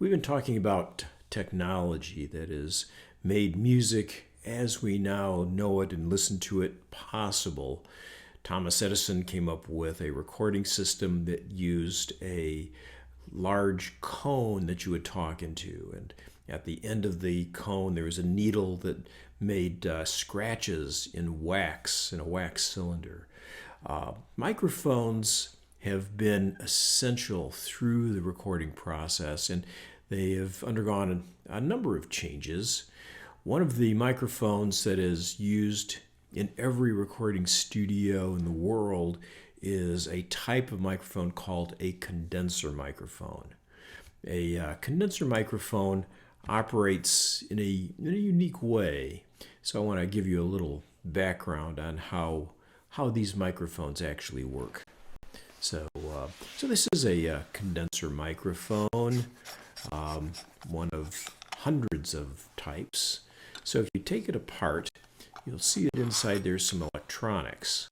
We've been talking about technology that has made music as we now know it and listen to it possible. Thomas Edison came up with a recording system that used a large cone that you would talk into, and at the end of the cone there was a needle that made scratches in a wax cylinder. Microphones have been essential through the recording process, and they have undergone a number of changes. One of the microphones that is used in every recording studio in the world is a type of microphone called a condenser microphone. A condenser microphone operates in a unique way. So I want to give you a little background on how these microphones actually work. So this is a condenser microphone, one of hundreds of types. So if you take it apart, you'll see that inside there's some electronics.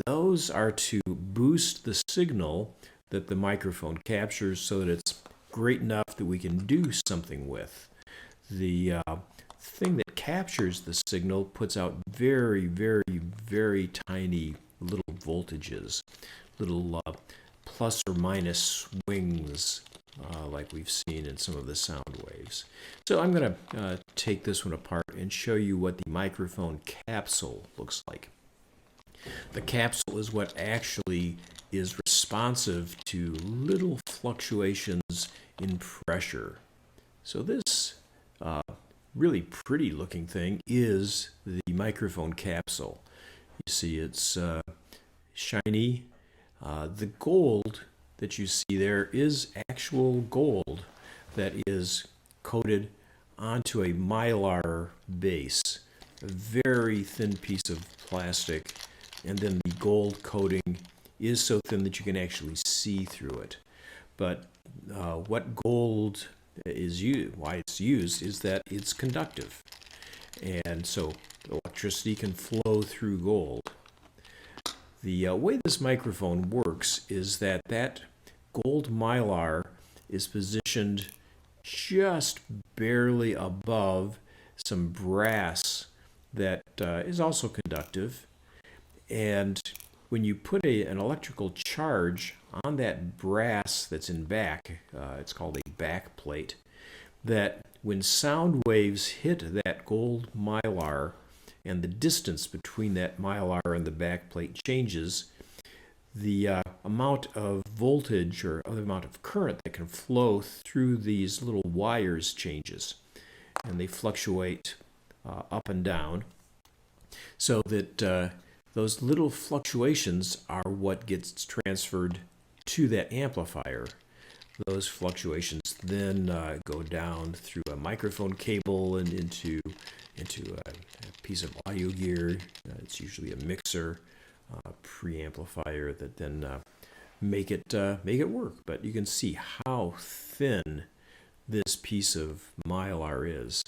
Those are to boost the signal that the microphone captures so that it's great enough that we can do something with. The thing that captures the signal puts out very, very, very tiny little voltages, little plus or minus swings like we've seen in some of the sound waves. So I'm going to take this one apart and show you what the microphone capsule looks like. The capsule is what actually is responsive to little fluctuations in pressure. So this really pretty looking thing is the microphone capsule. You see it's shiny. The gold that you see there is actual gold that is coated onto a mylar base, a very thin piece of plastic, and then the gold coating is so thin that you can actually see through it. But what gold is used, why it's used, is that it's conductive, and so electricity can flow through gold. The way this microphone works is that gold mylar is positioned just barely above some brass that is also conductive. And when you put an electrical charge on that brass that's in back, it's called a back plate, that when sound waves hit that gold mylar and the distance between that mylar and the back plate changes, the amount of voltage or the amount of current that can flow through these little wires changes, and they fluctuate up and down, so that those little fluctuations are what gets transferred to that amplifier. Those fluctuations then go down through a microphone cable and into a piece of audio gear. It's usually a mixer, preamplifier that then make it work. But you can see how thin this piece of mylar is,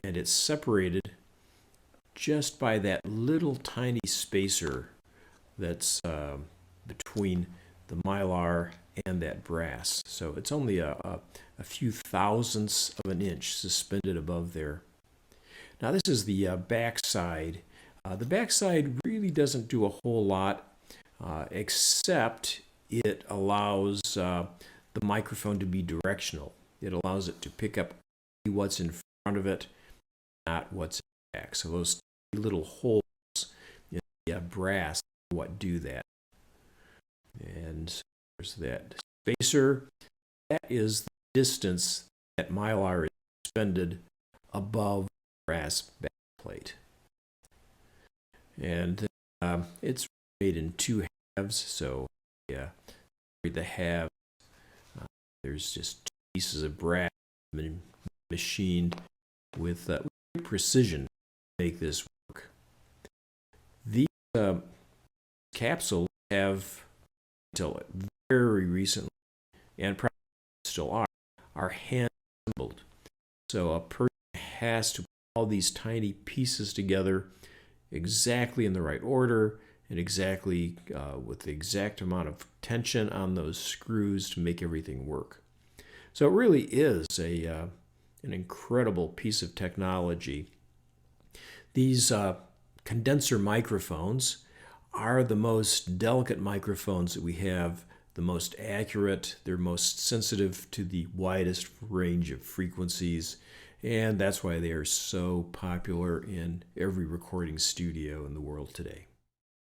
and it's separated just by that little tiny spacer that's between the mylar and that brass. So it's only a few thousandths of an inch suspended above there. Now this is the back side. The back side really doesn't do a whole lot, except it allows the microphone to be directional. It allows it to pick up what's in front of it, not what's in the back. So those little holes in the brass are what do that. And so there's that spacer. That is the distance that mylar is suspended above the brass back plate. And it's made in two halves, so the halves, there's just two pieces of brass machined with precision to make this work. These capsules have, until very recently, and probably still are hand assembled. So a person has to put all these tiny pieces together exactly in the right order and exactly with the exact amount of tension on those screws to make everything work. So it really is an incredible piece of technology. These condenser microphones are the most delicate microphones that we have, the most accurate, they're most sensitive to the widest range of frequencies, and that's why they are so popular in every recording studio in the world today.